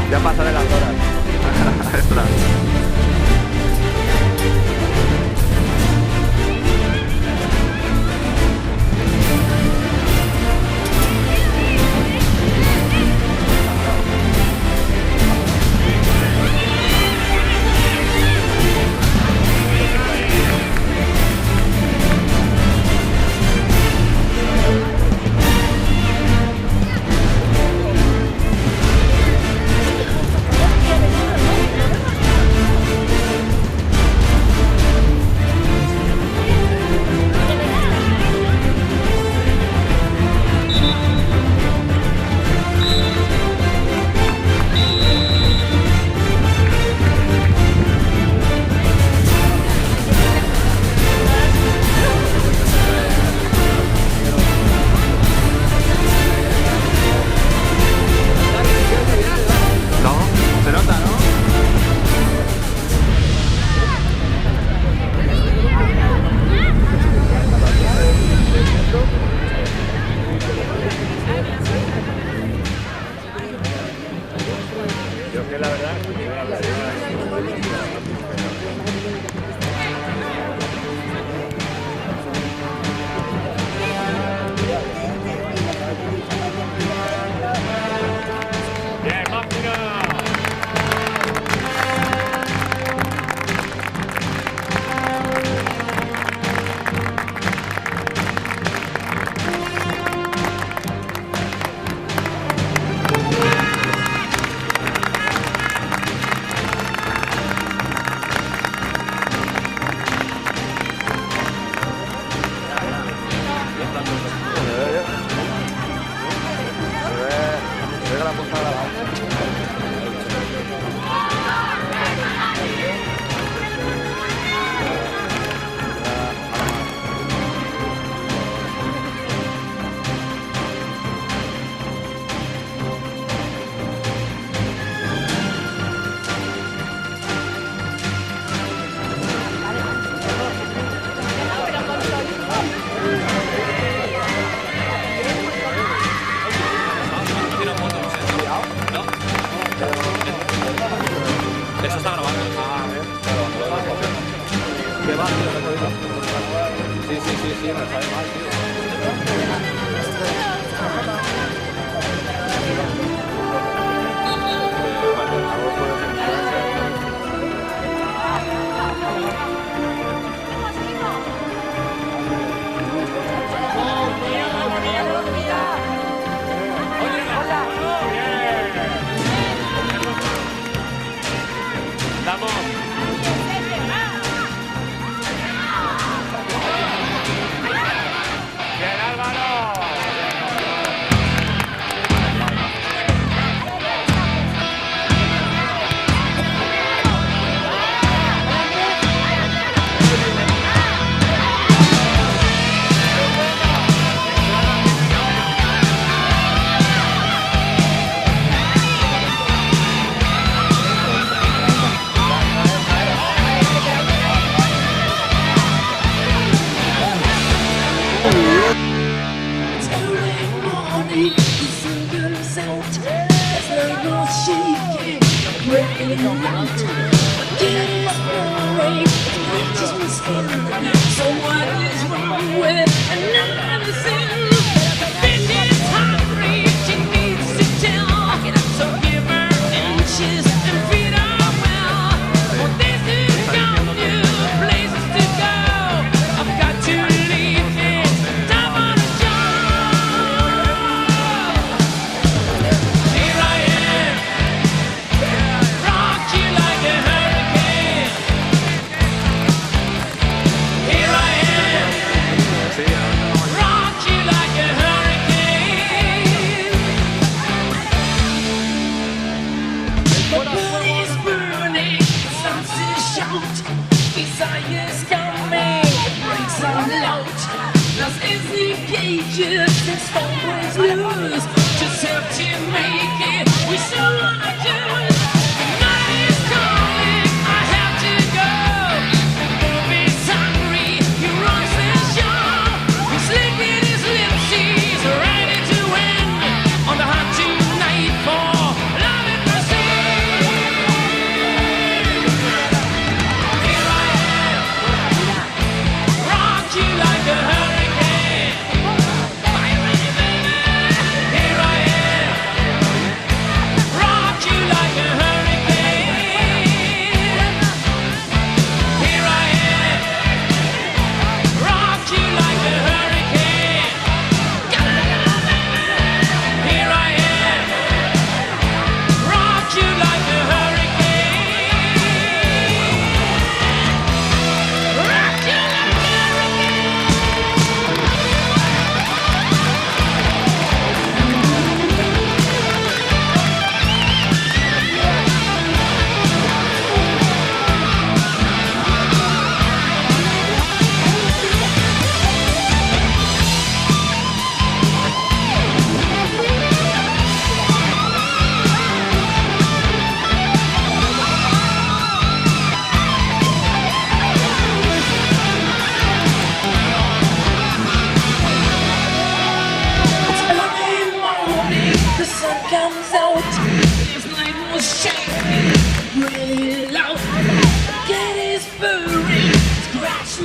Ya pasaré las horas. Extra. Eso está grabando. Ah, a ver. ¿Qué va, tío? Sí, me sabe mal, tío. So what is wrong with another sin? Bitch is hungry, she needs to tell. So give her inches and feed her well. Well, this is got new places to go. I've got to leave it, time on a job. Here I am, rock you like a hurricane. Here I am, rock you like a hurricane. The wood is burning, sun is shout. Desire's coming, brakes unload. Lost is the cages, it's always lose. Just have to make it, we so wanna do it. The night is calling, I have to go. The movies hungry, you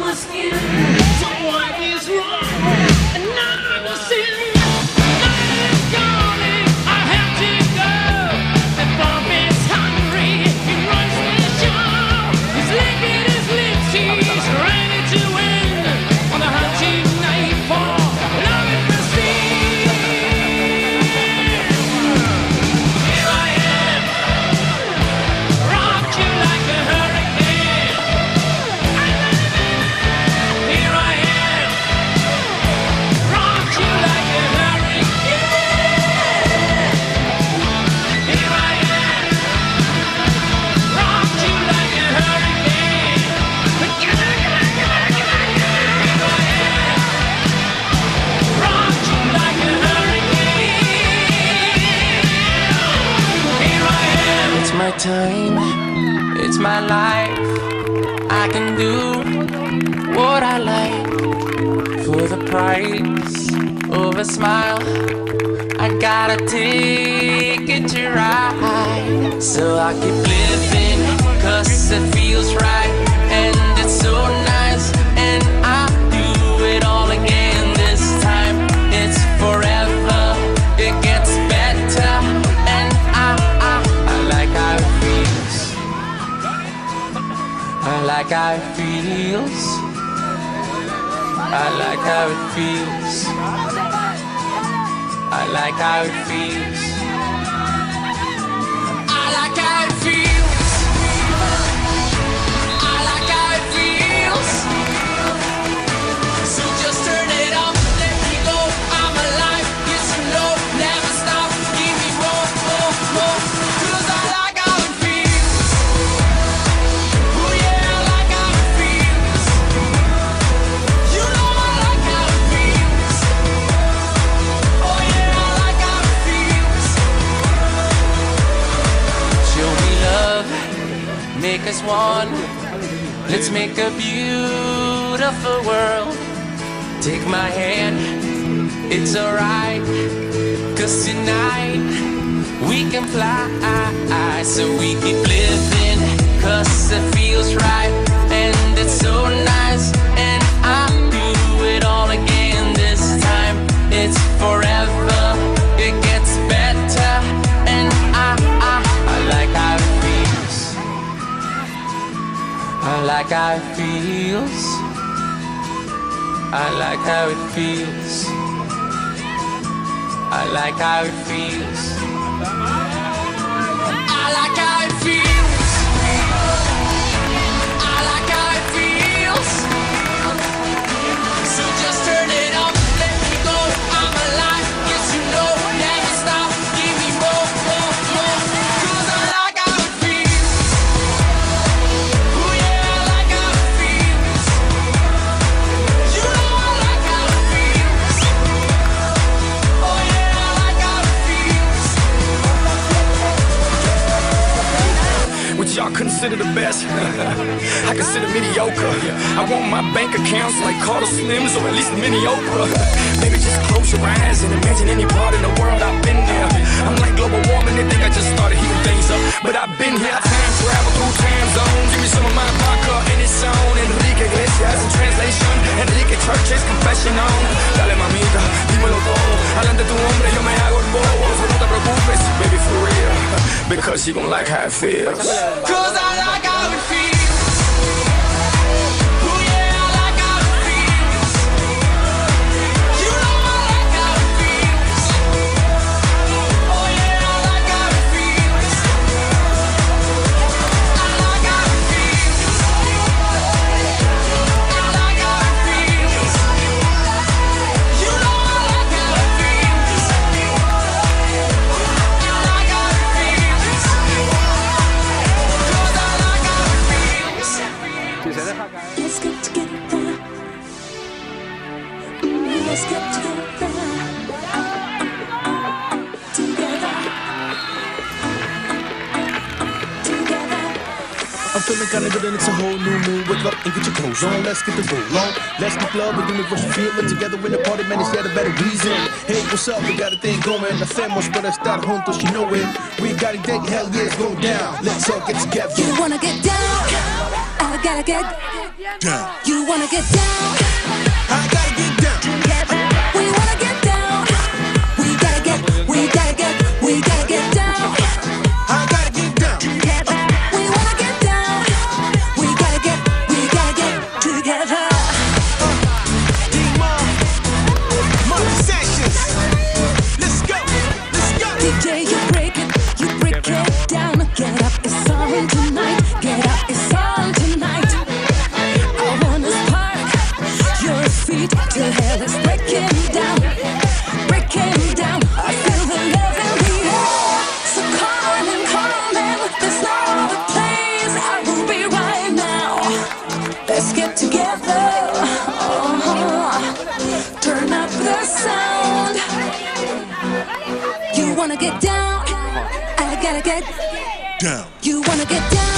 my skin. So what is wrong? Another sin. Night is calling, I have to go. The bomb is hungry, he runs the show. He's licking his lips, he's ready to win. On the hunting night for love and prestige. Here I am, rocked you like a hurricane. Here I am, rocked you like a hurricane. Here I am, rocked you like a hurricane. Here I am, rocked you like a hurricane. Here I am. It's my time, it's my life. I can do what I like for the price of a smile. I gotta take it to ride. So I keep living, cause it feels right. And it's so nice, and I do it all again this time. It's forever, it gets better. And I like how it feels. I like how it feels. I like how it feels. I like how it feels. I like how it feels. I like how it feels. So just turn it up, let me go. I'm alive, yes you know, never stop. Give me more, more, more. 'Cause I like how it feels. Oh yeah, I like how it feels. You know I like how it feels. Oh yeah, I like how it feels. Show me love, make us one. Let's make a beautiful world. Take my hand, it's alright. 'Cause tonight we can fly. So we keep living, 'cause it feels right. And it's so nice, and I do it all again this time. It's forever, it gets better. And I like how it feels. I like how it feels. I like how it feels. I like how it feels. I like how it feels. I like how it feels. So just turn it up, let me go. I'm alive, yes you know, never stop. Give me more, more, more. 'Cause I like how it feels. Oh yeah, I like how it feels. You know I like how it feels. Oh yeah, I like how it feels. Which y'all consider the best. I consider mediocre. I want my bank accounts like Carter Slims or at least mini Oprah. Maybe just close your eyes and imagine any part in the world I've been there. I'm like global warming, they think I just started heating things up. But I've been here, I time travel through time zones. Give me some of my vodka in its own. Enrique Iglesias in translation. Enrique Church's confession on. Dale mamita, dímelo todo. Adelante tu hombre, yo me hago el bobo. So no te preocupes, baby, for real. Because you gon' like how it feels. 'Cause I like how it feels. Oh yeah, I like how it feels. You know I like how it feels. Oh yeah, I like how it feels. I like how it feels. I like how it feels. You know I like how it feels. I like how it feels. 'Cause I like how it feels. Let's get together. Let's get together. Together. Together. I'm feeling kinda good and it's a whole new mood. Wake up and get your clothes on, let's get the roll on. Let's get love and universal feeling. Together in the party, man, it's yet a better reason. Hey, what's up? We got a thing going. Hacemos para estar juntos, you know it. We got a date, hell yeah, it's going down. Let's all get together. You wanna get down? I gotta get down. You wanna get down? I gotta get down. We wanna get down. We gotta get down. I gotta get down. We wanna get down. We gotta get together. D-Mob, Mark Sessions. Let's go. DJ, you break it down. Get up, it's on tonight. Get up, it's on tonight. I wanna spark your feet till hell is breaking down. Breaking down. I feel the love in the air. So come and there's no other place I will be right now. Let's get together. Turn up the sound. You wanna get down? I gotta get Down. You wanna get down?